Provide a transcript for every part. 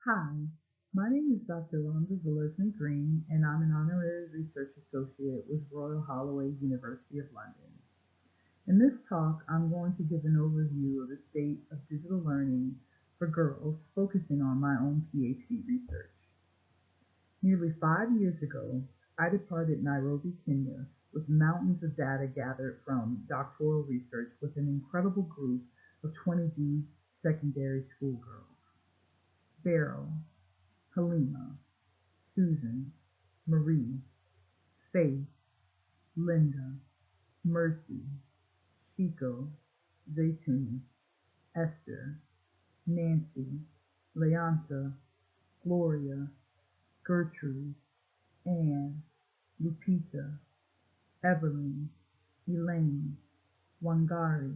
Hi, my name is Dr. Ronda Zelezny-Green, and I'm an honorary research associate with Royal Holloway, University of London. In this talk, I'm going to give an overview of the state of digital learning for girls, focusing on my own PhD research. Nearly 5 years ago, I departed Nairobi, Kenya, with mountains of data gathered from doctoral research with an incredible group of 20 secondary schoolgirls. Beryl, Halima, Susan, Marie, Faith, Linda, Mercy, Chico, Zaytuni, Esther, Nancy, Leonta, Gloria, Gertrude, Anne, Lupita, Evelyn, Elaine, Wangari,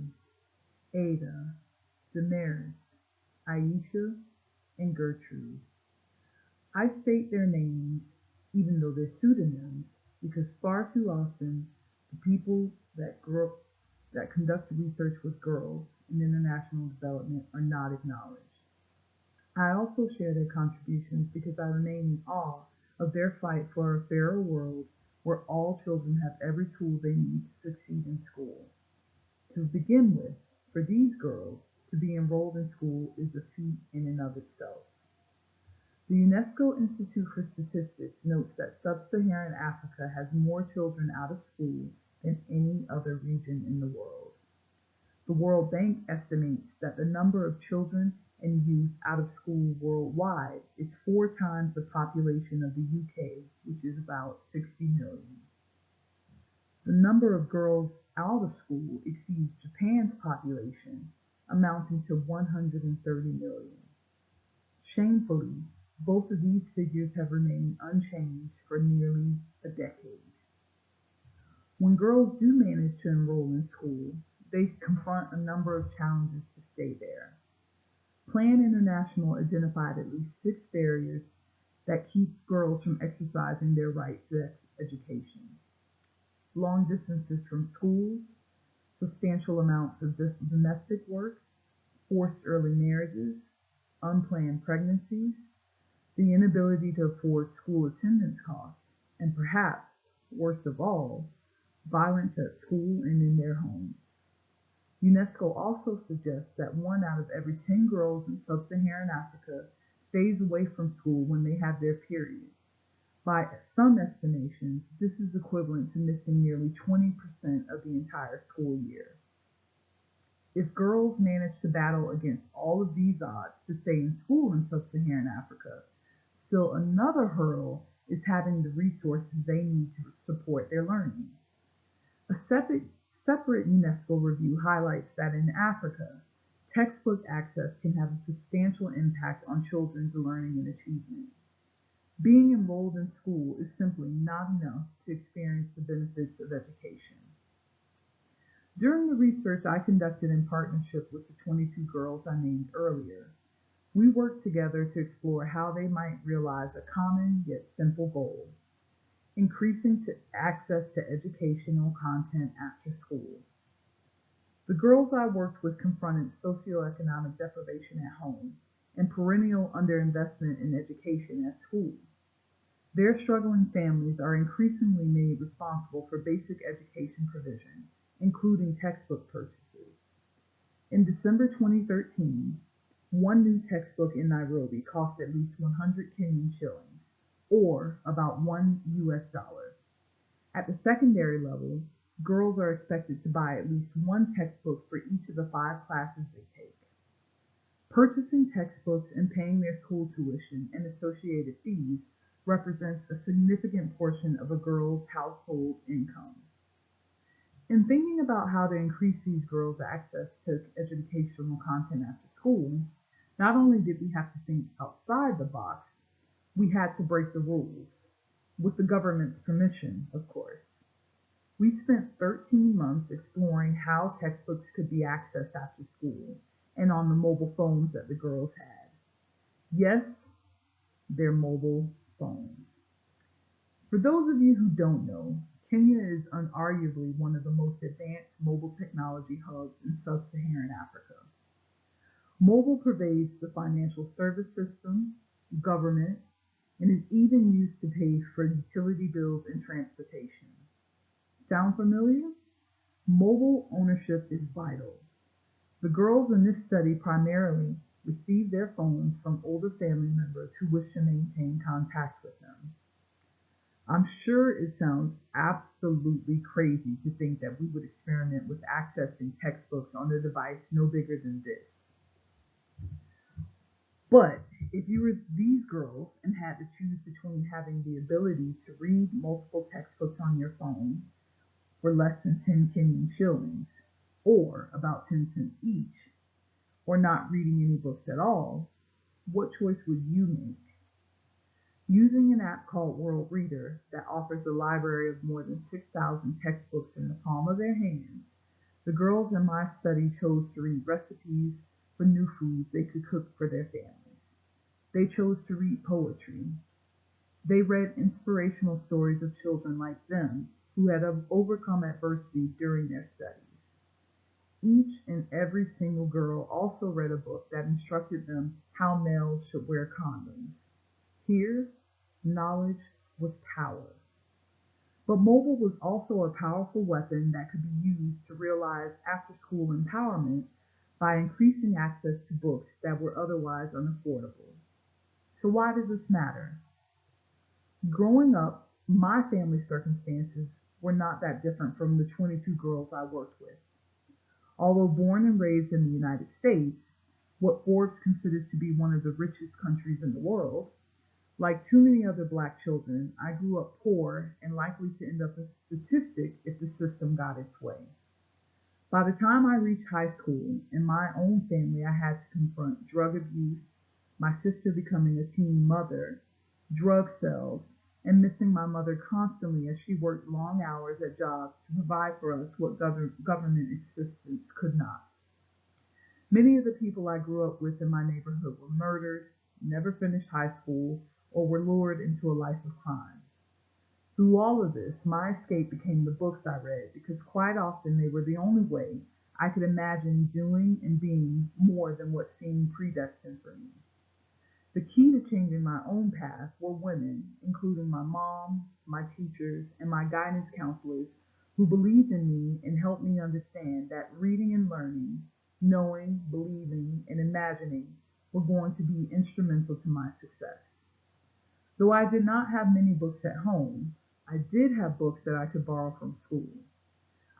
Ada, Damaris, Aisha, and Gertrude. I state their names even though they're pseudonyms because far too often the people that conduct research with girls in international development are not acknowledged. I also share their contributions because I remain in awe of their fight for a fairer world where all children have every tool they need to succeed in school. To begin with, for these girls, to be enrolled in school is a feat in and of itself. The UNESCO Institute for Statistics notes that sub-Saharan Africa has more children out of school than any other region in the world. The World Bank estimates that the number of children and youth out of school worldwide is 4 times the population of the UK, which is about 60 million. The number of girls out of school exceeds Japan's population, amounting to 130 million. Shamefully, both of these figures have remained unchanged for nearly a decade. When girls do manage to enroll in school, they confront a number of challenges to stay there. Plan International identified at least 6 barriers that keep girls from exercising their right to education. Long distances from schools, substantial amounts of domestic work, forced early marriages, unplanned pregnancies, the inability to afford school attendance costs, and perhaps, worst of all, violence at school and in their homes. UNESCO also suggests that 1 out of every 10 girls in sub-Saharan Africa stays away from school when they have their period. By some estimations, this is equivalent to missing nearly 20% of the entire school year. If girls manage to battle against all of these odds to stay in school in sub-Saharan Africa, still another hurdle is having the resources they need to support their learning. A separate UNESCO review highlights that in Africa, textbook access can have a substantial impact on children's learning and achievement. Being enrolled in school is simply not enough to experience the benefits of education. During the research I conducted in partnership with the 22 girls I named earlier, we worked together to explore how they might realize a common yet simple goal: increasing access to educational content after school. The girls I worked with confronted socioeconomic deprivation at home and perennial underinvestment in education at school. Their struggling families are increasingly made responsible for basic education provision, including textbook purchases. In December 2013, one new textbook in Nairobi cost at least 100 Kenyan shillings, or about $1. At the secondary level, girls are expected to buy at least one textbook for each of the 5 classes they take. Purchasing textbooks and paying their school tuition and associated fees represents a significant portion of a girl's household income. In thinking about how to increase these girls' access to educational content after school, not only did we have to think outside the box, we had to break the rules, with the government's permission, of course. We spent 13 months exploring how textbooks could be accessed after school and on the mobile phones that the girls had. Yes, their mobile phones. For those of you who don't know, Kenya is unarguably one of the most advanced mobile technology hubs in sub-Saharan Africa. Mobile pervades the financial service system, government, and is even used to pay for utility bills and transportation. Sound familiar? Mobile ownership is vital. The girls in this study primarily received their phones from older family members who wish to maintain contact with them. I'm sure it sounds absolutely crazy to think that we would experiment with accessing textbooks on a device no bigger than this. But if you were these girls and had to choose between having the ability to read multiple textbooks on your phone for less than 10 Kenyan shillings, or about 10 cents each, or not reading any books at all, what choice would you make? Using an app called World Reader that offers a library of more than 6,000 textbooks in the palm of their hands, the girls in my study chose to read recipes for new foods they could cook for their families. They chose to read poetry. They read inspirational stories of children like them who had overcome adversity during their studies. Each and every single girl also read a book that instructed them how males should wear condoms. Here, knowledge was power. But mobile was also a powerful weapon that could be used to realize after-school empowerment by increasing access to books that were otherwise unaffordable. So why does this matter? Growing up, my family circumstances were not that different from the 22 girls I worked with. Although born and raised in the United States, what Forbes considers to be one of the richest countries in the world, like too many other Black children, I grew up poor and likely to end up a statistic if the system got its way. By the time I reached high school, in my own family, I had to confront drug abuse, my sister becoming a teen mother, drug sales, and missing my mother constantly as she worked long hours at jobs to provide for us what government assistance could not. Many of the people I grew up with in my neighborhood were murdered, never finished high school, or were lured into a life of crime. Through all of this, my escape became the books I read because quite often they were the only way I could imagine doing and being more than what seemed predestined for me. The key to changing my own path were women, including my mom, my teachers, and my guidance counselors who believed in me and helped me understand that reading and learning, knowing, believing, and imagining were going to be instrumental to my success. Though I did not have many books at home, I did have books that I could borrow from school.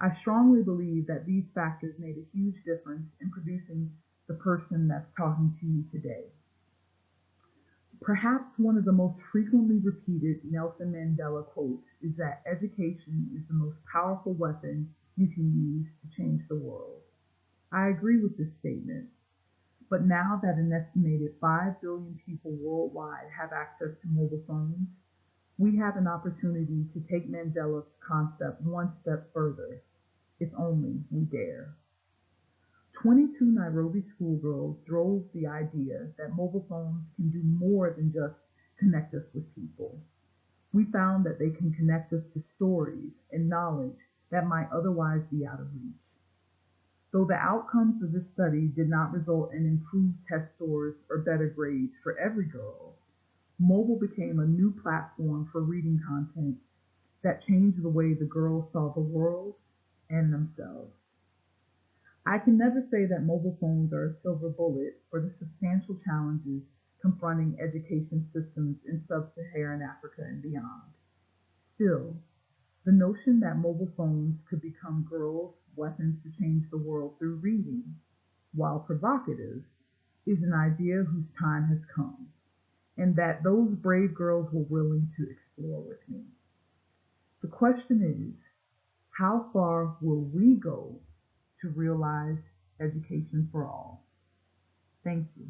I strongly believe that these factors made a huge difference in producing the person that's talking to you today. Perhaps one of the most frequently repeated Nelson Mandela quotes is that education is the most powerful weapon you can use to change the world. I agree with this statement, but now that an estimated 5 billion people worldwide have access to mobile phones, we have an opportunity to take Mandela's concept one step further, if only we dare. 22 Nairobi schoolgirls drove the idea that mobile phones can do more than just connect us with people. We found that they can connect us to stories and knowledge that might otherwise be out of reach. Though the outcomes of this study did not result in improved test scores or better grades for every girl, mobile became a new platform for reading content that changed the way the girls saw the world and themselves. I can never say that mobile phones are a silver bullet for the substantial challenges confronting education systems in sub-Saharan Africa and beyond. Still, the notion that mobile phones could become girls' weapons to change the world through reading, while provocative, is an idea whose time has come, and that those brave girls were willing to explore with me. The question is, how far will we go to realize education for all? Thank you.